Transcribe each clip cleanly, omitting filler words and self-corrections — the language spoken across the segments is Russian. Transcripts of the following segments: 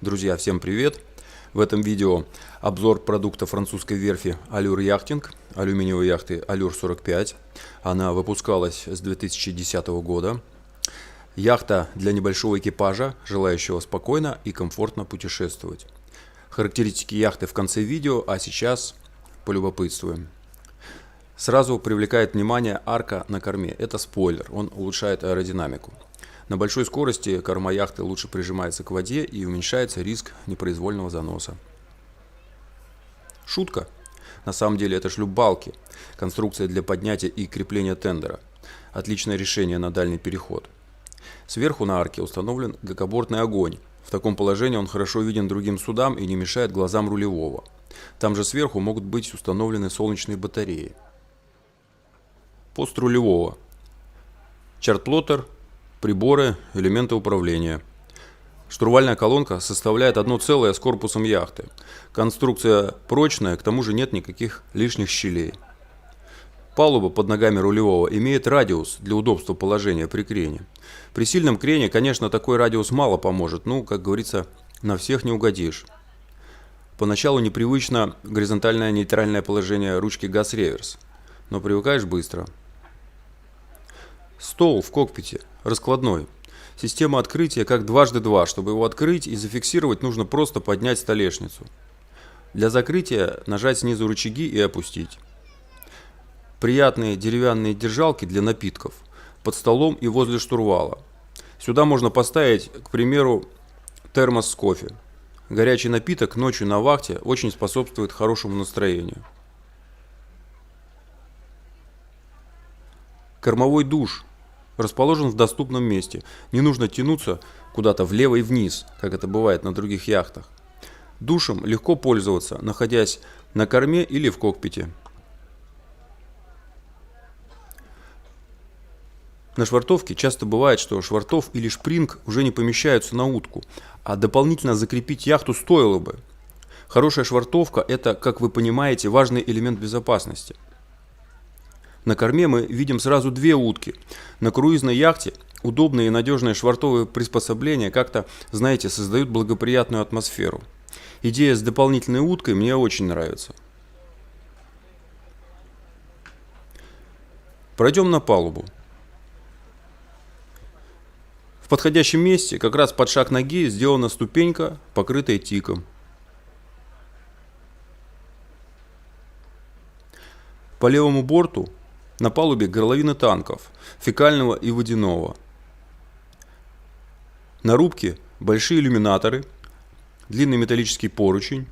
Друзья, всем привет! В этом видео обзор продукта французской верфи Allure Yachting, алюминиевой яхты Allure 45. Она выпускалась с 2010 года. Яхта для небольшого экипажа, желающего спокойно и комфортно путешествовать. Характеристики яхты в конце видео, а сейчас полюбопытствуем. Сразу привлекает внимание арка на корме. Это спойлер, он улучшает аэродинамику. На большой скорости корма яхты лучше прижимается к воде и уменьшается риск непроизвольного заноса. Шутка. На самом деле это шлюпбалки, конструкция для поднятия и крепления тендера. Отличное решение на дальний переход. Сверху на арке установлен гакобортный огонь. В таком положении он хорошо виден другим судам и не мешает глазам рулевого. Там же сверху могут быть установлены солнечные батареи. Пост рулевого. Чарт-плоттер, приборы, элементы управления. Штурвальная колонка составляет одно целое с корпусом яхты. Конструкция прочная, к тому же нет никаких лишних щелей. Палуба под ногами рулевого имеет радиус для удобства положения при крене. При сильном крене, конечно, такой радиус мало поможет, как говорится, на всех не угодишь. Поначалу непривычно горизонтальное нейтральное положение ручки газ-реверс, но привыкаешь быстро. Стол в кокпите раскладной. Система открытия как дважды два. Чтобы его открыть и зафиксировать, нужно просто поднять столешницу. Для закрытия нажать снизу рычаги и опустить. Приятные деревянные держалки для напитков под столом и возле штурвала. Сюда можно поставить, к примеру, термос с кофе. Горячий напиток ночью на вахте очень способствует хорошему настроению. Кормовой душ расположен в доступном месте. Не нужно тянуться куда-то влево и вниз, как это бывает на других яхтах. Душем легко пользоваться, находясь на корме или в кокпите. На швартовке часто бывает, что швартов или шпринг уже не помещаются на утку, а дополнительно закрепить яхту стоило бы. Хорошая швартовка – это, как вы понимаете, важный элемент безопасности. На корме мы видим сразу две утки. На круизной яхте удобные и надежные швартовые приспособления как-то, знаете, создают благоприятную атмосферу. Идея с дополнительной уткой мне очень нравится. Пройдем на палубу. В подходящем месте, как раз под шаг ноги, сделана ступенька, покрытая тиком. По левому борту на палубе горловины танков, фекального и водяного. На рубке большие иллюминаторы, длинный металлический поручень,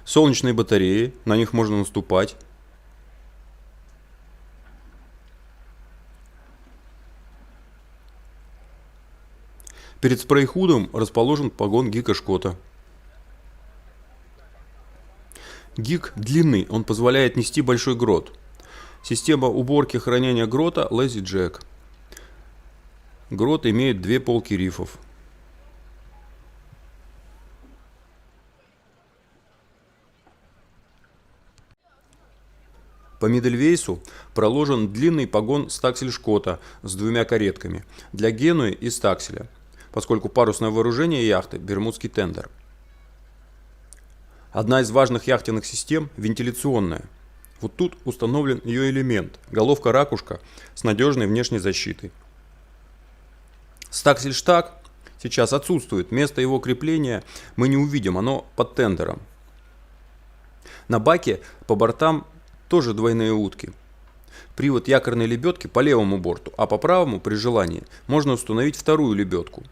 солнечные батареи, на них можно наступать. Перед спрей-худом расположен погон гика Шкота. Гик длинный, он позволяет нести большой грот. Система уборки и хранения грота Lazy Jack. Грот имеет две полки рифов. По мидельвейсу проложен длинный погон стаксель Шкота с двумя каретками для генуи и стакселя, поскольку парусное вооружение яхты – бермудский тендер. Одна из важных яхтенных систем – вентиляционная. Вот тут установлен ее элемент – головка-ракушка с надежной внешней защитой. Стаксель-штаг сейчас отсутствует, место его крепления мы не увидим, оно под тендером. На баке по бортам тоже двойные утки. Привод якорной лебедки по левому борту, а по правому, при желании, можно установить вторую лебедку.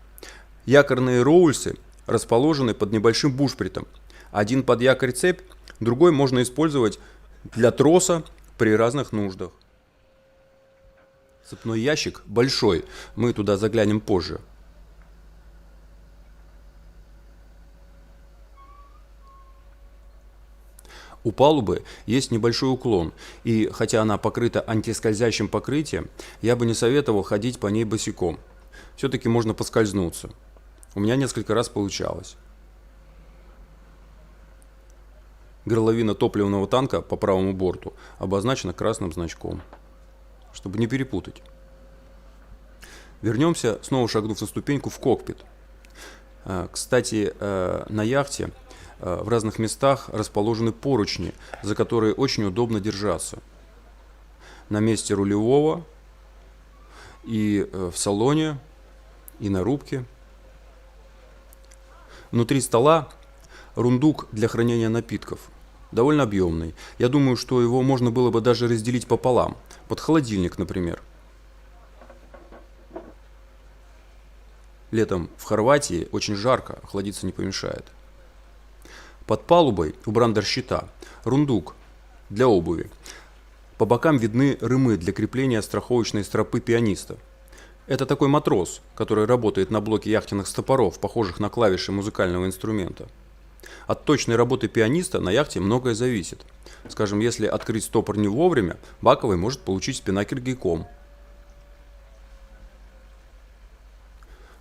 Якорные роульсы расположены под небольшим бушпритом. Один под якорь цепь, другой можно использовать для троса при разных нуждах. Цепной ящик большой, мы туда заглянем позже. У палубы есть небольшой уклон, и хотя она покрыта антискользящим покрытием, я бы не советовал ходить по ней босиком. Все-таки можно поскользнуться. У меня несколько раз получалось. Горловина топливного танка по правому борту обозначена красным значком, чтобы не перепутать. Вернемся, снова шагнув на ступеньку, в кокпит. Кстати, на яхте в разных местах расположены поручни, за которые очень удобно держаться. На месте рулевого, и в салоне, и на рубке. Внутри стола рундук для хранения напитков. Довольно объемный. Я думаю, что его можно было бы даже разделить пополам. Под холодильник, например. Летом в Хорватии очень жарко, охладиться не помешает. Под палубой у брандерщита рундук для обуви. По бокам видны рымы для крепления страховочной стропы пианиста. Это такой матрос, который работает на блоке яхтенных стопоров, похожих на клавиши музыкального инструмента. От точной работы пианиста на яхте многое зависит. Скажем, если открыть стопор не вовремя, баковый может получить спинакер гейком.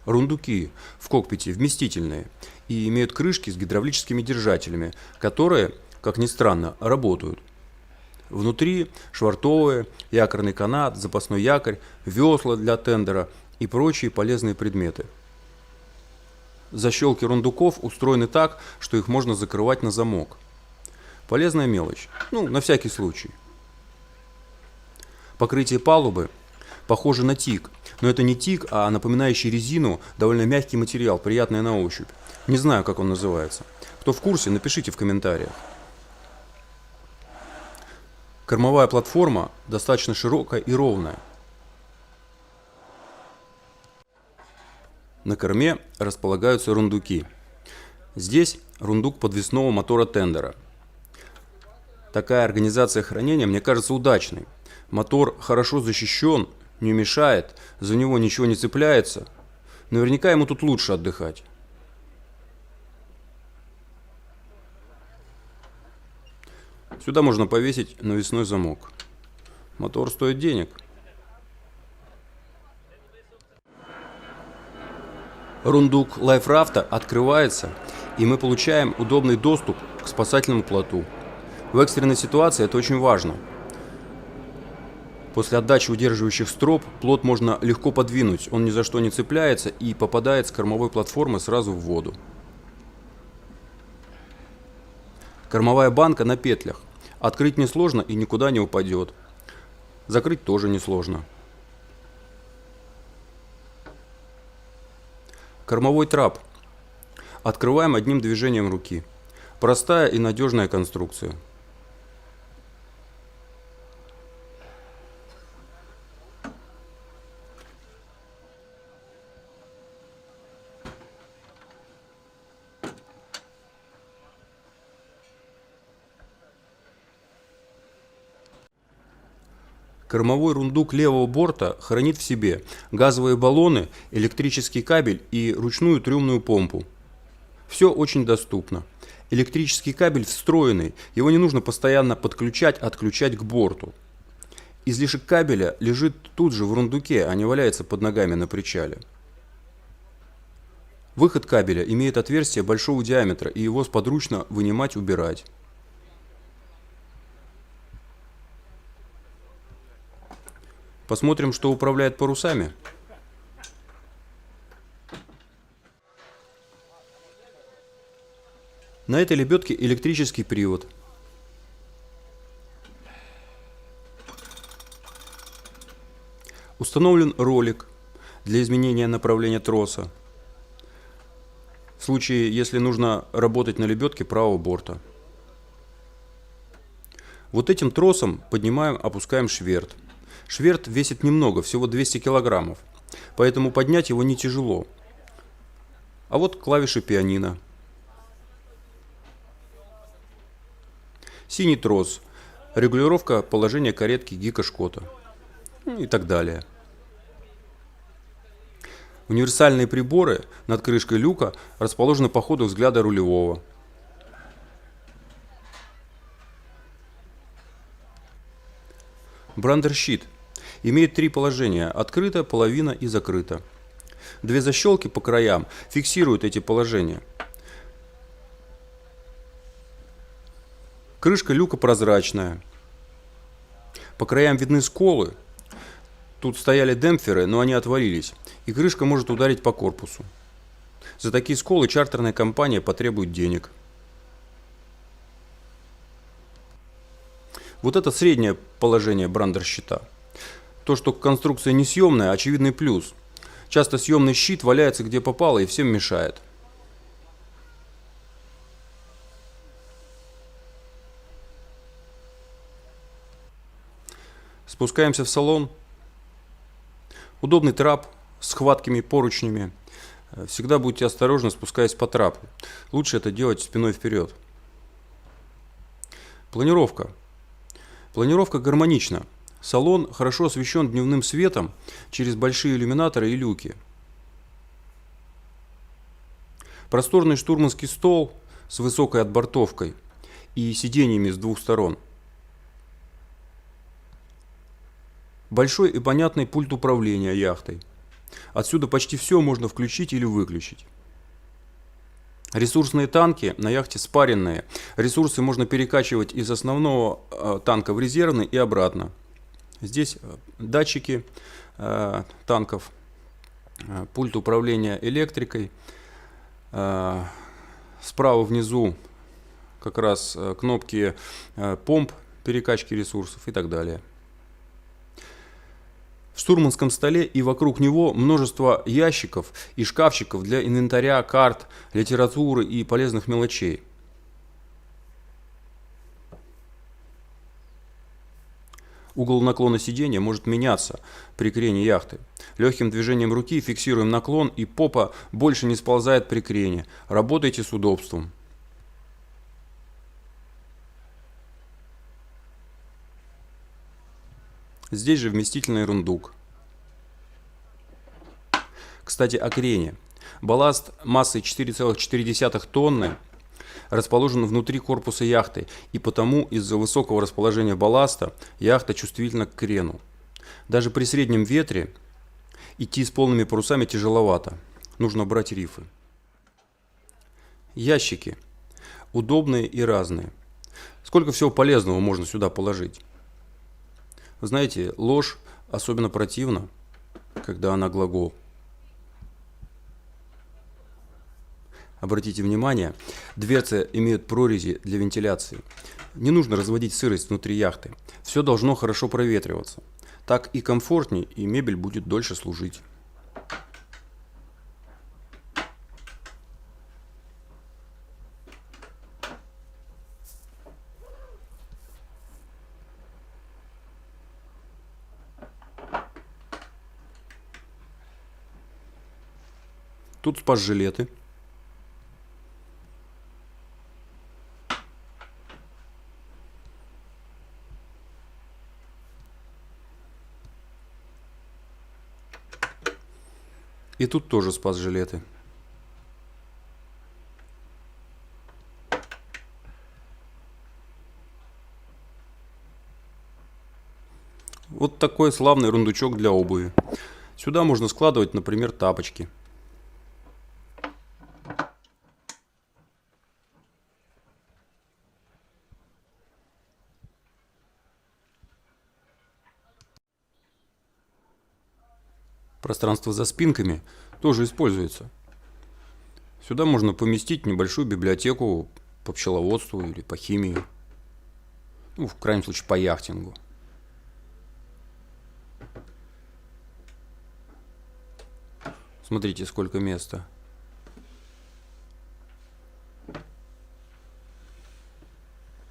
Рундуки в кокпите вместительные и имеют крышки с гидравлическими держателями, которые, как ни странно, работают. Внутри швартовые, якорный канат, запасной якорь, весла для тендера и прочие полезные предметы. Защелки рундуков устроены так, что их можно закрывать на замок. Полезная мелочь, на всякий случай. Покрытие палубы похоже на тик, но это не тик, а напоминающий резину довольно мягкий материал, приятный на ощупь. Не знаю, как он называется. Кто в курсе, напишите в комментариях. Кормовая платформа достаточно широкая и ровная. На корме располагаются рундуки. Здесь рундук подвесного мотора тендера. Такая организация хранения мне кажется удачной. Мотор хорошо защищен, не мешает, за него ничего не цепляется. Наверняка ему тут лучше отдыхать. Сюда можно повесить навесной замок. Мотор стоит денег. Рундук лайфрафта открывается, и мы получаем удобный доступ к спасательному плоту. В экстренной ситуации это очень важно. После отдачи удерживающих строп плот можно легко подвинуть, он ни за что не цепляется и попадает с кормовой платформы сразу в воду. Кормовая банка на петлях. Открыть несложно и никуда не упадет. Закрыть тоже несложно. Кормовой трап. Открываем одним движением руки. Простая и надежная конструкция. Кормовой рундук левого борта хранит в себе газовые баллоны, электрический кабель и ручную трюмную помпу. Все очень доступно. Электрический кабель встроенный, его не нужно постоянно подключать, отключать к борту. Излишек кабеля лежит тут же в рундуке, а не валяется под ногами на причале. Выход кабеля имеет отверстие большого диаметра, и его сподручно вынимать, убирать. Посмотрим, что управляет парусами. На этой лебедке электрический привод. Установлен ролик для изменения направления троса. В случае, если нужно работать на лебедке правого борта. Вот этим тросом поднимаем, опускаем шверт. Шверт весит немного, всего 200 килограммов, поэтому поднять его не тяжело. А вот клавиши пианино. Синий трос, регулировка положения каретки Гика Шкота и так далее. Универсальные приборы над крышкой люка расположены по ходу взгляда рулевого. Брандерщит имеет три положения: открыто, половина и закрыто. Две защелки по краям фиксируют эти положения. Крышка люка прозрачная. По краям видны сколы. Тут стояли демпферы, но они отвалились, и крышка может ударить по корпусу. За такие сколы чартерная компания потребует денег. Вот это среднее положение брандер-щита. То, что конструкция несъемная, очевидный плюс. Часто съемный щит валяется где попало и всем мешает. Спускаемся в салон. Удобный трап с хваткими поручнями. Всегда будьте осторожны, спускаясь по трапу. Лучше это делать спиной вперед. Планировка. Планировка гармонична. Салон хорошо освещен дневным светом через большие иллюминаторы и люки. Просторный штурманский стол с высокой отбортовкой и сиденьями с двух сторон. Большой и понятный пульт управления яхтой. Отсюда почти все можно включить или выключить. Ресурсные танки на яхте спаренные. Ресурсы можно перекачивать из основного танка в резервный и обратно. Здесь датчики танков, пульт управления электрикой. Справа внизу как раз кнопки помп, перекачки ресурсов и так далее. В штурманском столе и вокруг него множество ящиков и шкафчиков для инвентаря, карт, литературы и полезных мелочей. Угол наклона сидения может меняться при крене яхты. Легким движением руки фиксируем наклон, и попа больше не сползает при крене. Работайте с удобством. Здесь же вместительный рундук. Кстати, о крене. Балласт массой 4,4 тонны расположен внутри корпуса яхты, и потому из-за высокого расположения балласта яхта чувствительна к крену. Даже при среднем ветре идти с полными парусами тяжеловато. Нужно брать рифы. Ящики. Удобные и разные. Сколько всего полезного можно сюда положить. Вы знаете, ложь особенно противна, когда она глагол. Обратите внимание, дверцы имеют прорези для вентиляции. Не нужно разводить сырость внутри яхты. Все должно хорошо проветриваться. Так и комфортнее, и мебель будет дольше служить. Тут спас-жилеты. И тут тоже спас-жилеты. Вот такой славный рундучок для обуви. Сюда можно складывать, например, тапочки. Пространство за спинками тоже используется. Сюда можно поместить небольшую библиотеку по пчеловодству или по химии. Ну, в крайнем случае, по яхтингу. Смотрите, сколько места.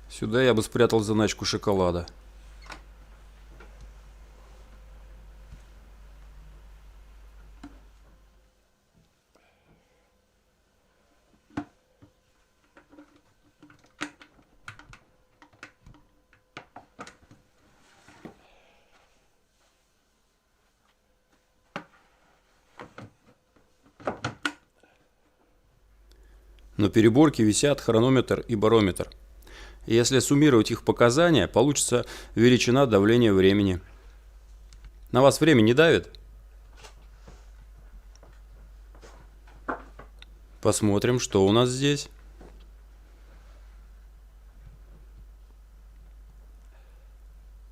Сюда я бы спрятал заначку шоколада. На переборке висят хронометр и барометр. Если суммировать их показания, получится величина давления времени. На вас время не давит? Посмотрим, что у нас здесь.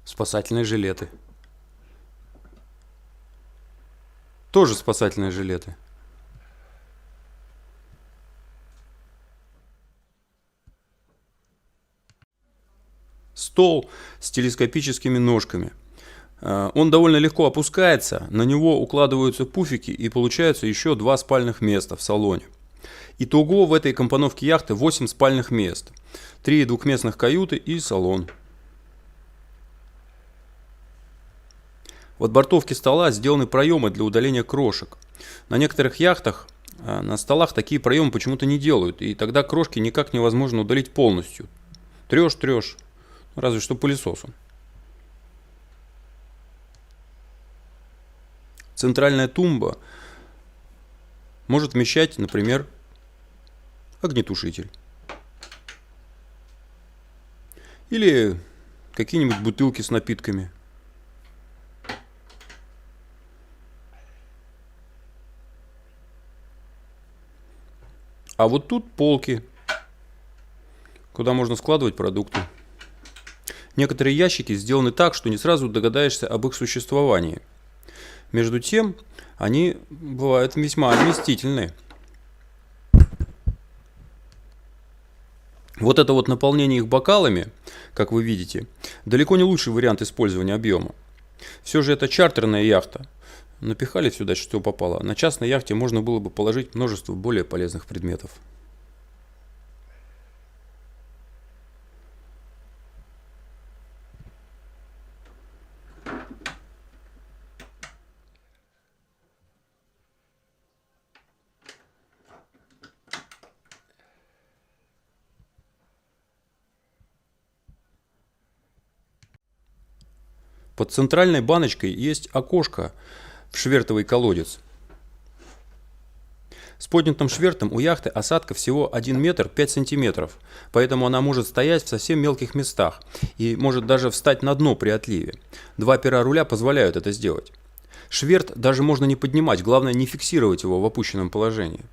Спасательные жилеты. Тоже спасательные жилеты. стол с телескопическими ножками. Он довольно легко опускается, на него укладываются пуфики и получается еще 2 спальных места в салоне. Итого в этой компоновке яхты 8 спальных мест, 3 двухместных каюты и салон. В отбортовке стола сделаны проемы для удаления крошек. На некоторых яхтах на столах такие проемы почему-то не делают, и тогда крошки никак невозможно удалить полностью. Трешь, разве что пылесосом. Центральная тумба может вмещать, например, огнетушитель. Или какие-нибудь бутылки с напитками. А вот тут полки, куда можно складывать продукты. Некоторые ящики сделаны так, что не сразу догадаешься об их существовании. Между тем, они бывают весьма вместительные. Вот это вот наполнение их бокалами, как вы видите, далеко не лучший вариант использования объема. Все же это чартерная яхта. Напихали сюда, что попало. На частной яхте можно было бы положить множество более полезных предметов. Под центральной баночкой есть окошко в швертовый колодец. С поднятым швертом у яхты осадка всего 1 метр 5 сантиметров, поэтому она может стоять в совсем мелких местах и может даже встать на дно при отливе. 2 пера руля позволяют это сделать. Шверт даже можно не поднимать, главное не фиксировать его в опущенном положении.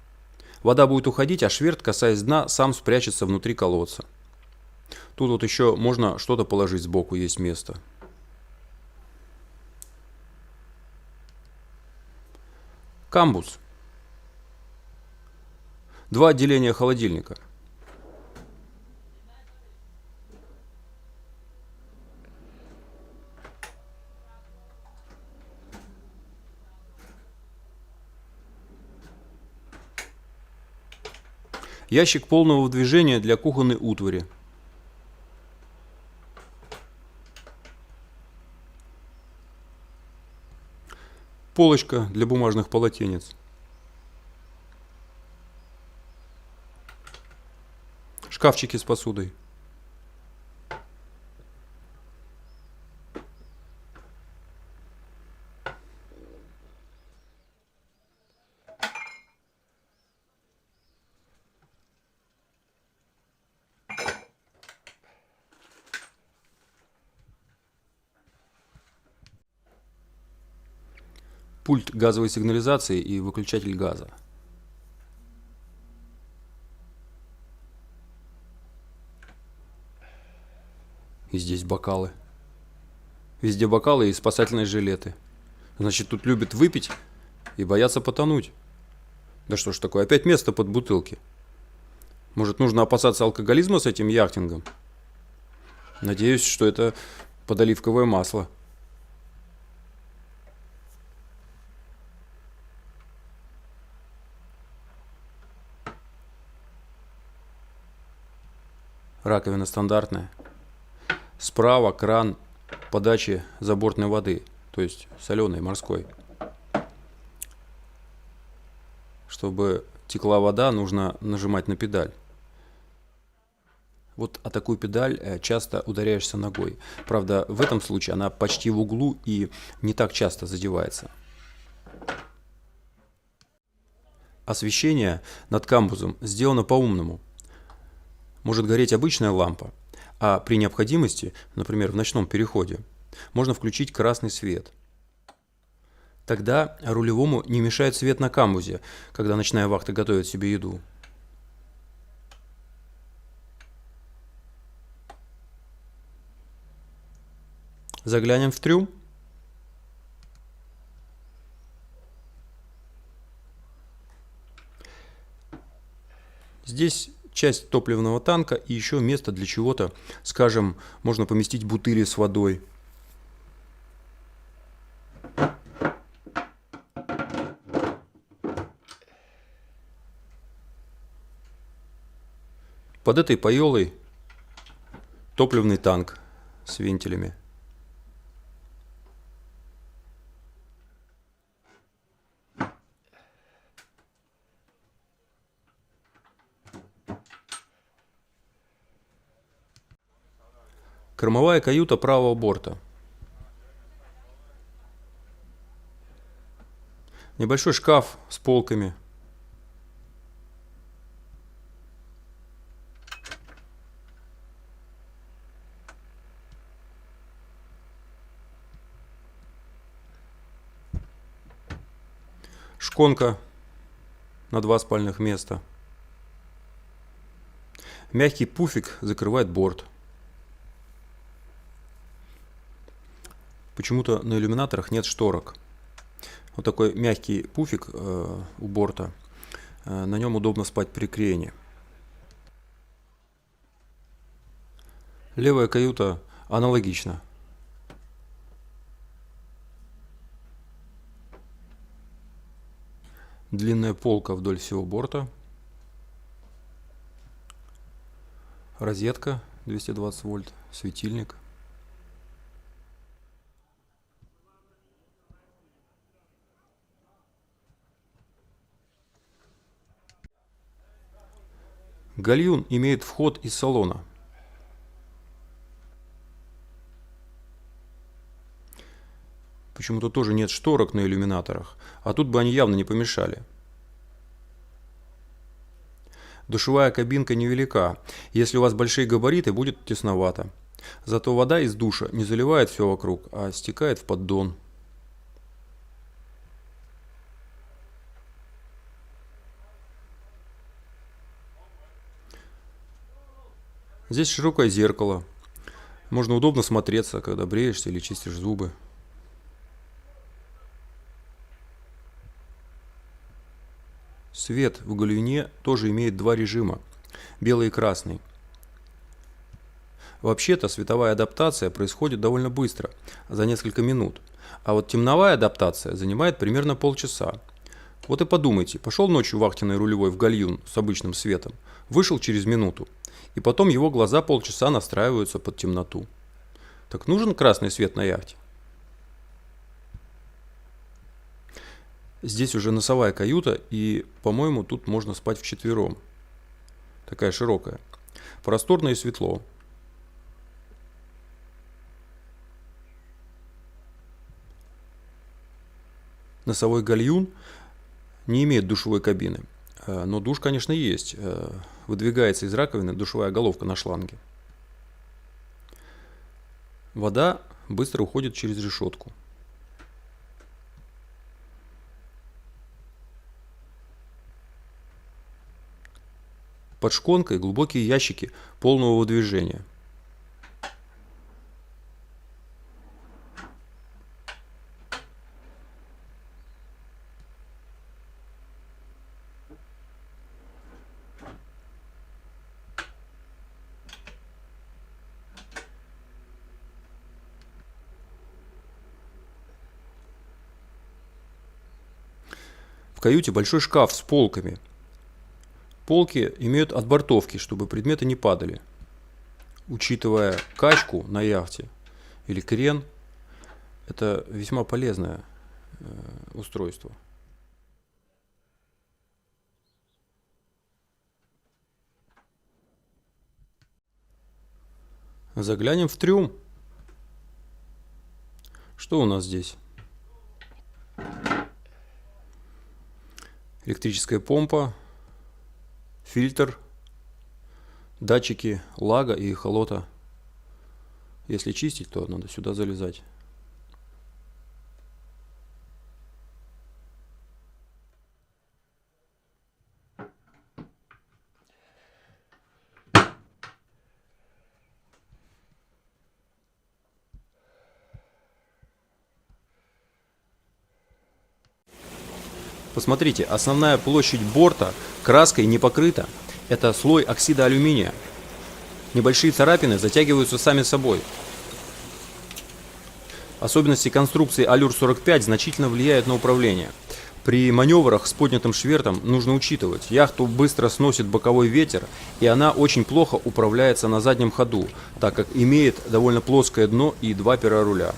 Вода будет уходить, а шверт, касаясь дна, сам спрячется внутри колодца. Тут вот еще можно что-то положить сбоку, есть место. Камбуз. 2 отделения холодильника. Ящик полного движения для кухонной утвари. Полочка для бумажных полотенец. Шкафчики с посудой. Пульт газовой сигнализации и выключатель газа. И здесь бокалы. Везде бокалы и спасательные жилеты. Значит, тут любят выпить и боятся потонуть. Да что ж такое, опять место под бутылки. Может, нужно опасаться алкоголизма с этим яхтингом? Надеюсь, что это под оливковое масло. Раковина стандартная. Справа кран подачи забортной воды, то есть соленой, морской. Чтобы текла вода, нужно нажимать на педаль. Вот о такую педаль часто ударяешься ногой. Правда, в этом случае она почти в углу и не так часто задевается. Освещение над камбузом сделано по-умному. Может гореть обычная лампа, а при необходимости, например, в ночном переходе, можно включить красный свет. Тогда рулевому не мешает свет на камбузе, когда ночная вахта готовит себе еду. Заглянем в трюм. Здесь часть топливного танка и еще место для чего-то, скажем, можно поместить бутыли с водой. Под этой поелой топливный танк с вентилями. Кормовая каюта правого борта. Небольшой шкаф с полками. Шконка на 2 спальных места. Мягкий пуфик закрывает борт. Почему-то на иллюминаторах нет шторок. Вот такой мягкий пуфик у борта. На нем удобно спать при крене. Левая каюта аналогично. Длинная полка вдоль всего борта. Розетка 220 вольт, светильник. Гальюн имеет вход из салона. Почему-то тоже нет шторок на иллюминаторах, а тут бы они явно не помешали. Душевая кабинка невелика. Если у вас большие габариты, будет тесновато. Зато вода из душа не заливает все вокруг, а стекает в поддон. Здесь широкое зеркало. Можно удобно смотреться, когда бреешься или чистишь зубы. Свет в гальюне тоже имеет 2 режима – белый и красный. Вообще-то световая адаптация происходит довольно быстро, за несколько минут. А вот темновая адаптация занимает примерно полчаса. Вот и подумайте, пошел ночью вахтенный рулевой в гальюн с обычным светом, вышел через минуту, и потом его глаза полчаса настраиваются под темноту. Так нужен красный свет на яхте? Здесь уже носовая каюта, и, по-моему, тут можно спать вчетвером. Такая широкая. Просторно и светло. Носовой гальюн не имеет душевой кабины. Но душ, конечно, есть. Выдвигается из раковины душевая головка на шланге. Вода быстро уходит через решетку. Под шконкой глубокие ящики полного выдвижения. В каюте большой шкаф с полками. Полки имеют отбортовки, чтобы предметы не падали. Учитывая качку на яхте или крен, это весьма полезное устройство. Заглянем в трюм. Что у нас здесь? Электрическая помпа, фильтр, датчики лага и эхолота. Если чистить, то надо сюда залезать. Посмотрите, основная площадь борта краской не покрыта, Это слой оксида алюминия. Небольшие царапины затягиваются сами собой. Особенности конструкции Allure-45 значительно влияют на управление. При маневрах с поднятым швертом нужно учитывать, яхту быстро сносит боковой ветер, и она очень плохо управляется на заднем ходу, так как имеет довольно плоское дно и два пера руля.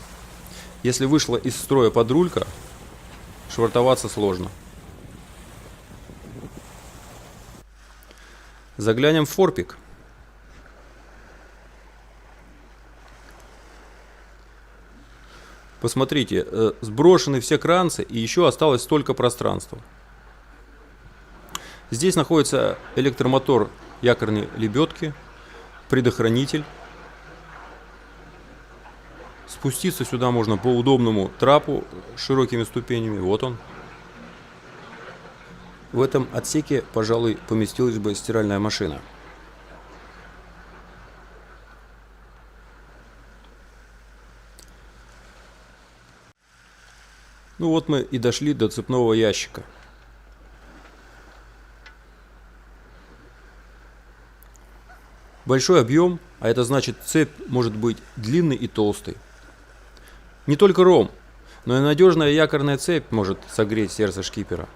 Если вышла из строя подрулька, швартоваться сложно. Заглянем в форпик. Посмотрите, сброшены все кранцы, и еще осталось столько пространства. Здесь находится электромотор якорной лебедки, предохранитель. Спуститься сюда можно по удобному трапу с широкими ступенями. Вот он. В этом отсеке, пожалуй, поместилась бы стиральная машина. Ну вот мы и дошли до цепного ящика. Большой объем, а это значит, цепь может быть длинной и толстой. Не только ром, но и надежная якорная цепь может согреть сердце шкипера.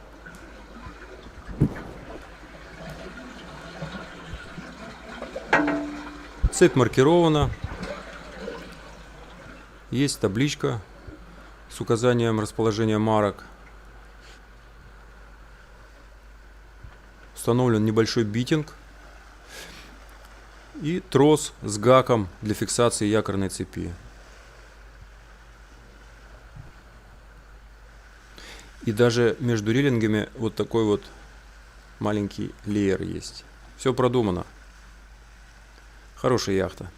Цепь маркирована. Есть табличка с указанием расположения марок. Установлен небольшой битинг и трос с гаком для фиксации якорной цепи. И даже между релингами вот такой вот маленький леер есть. Все продумано. Хорошая яхта.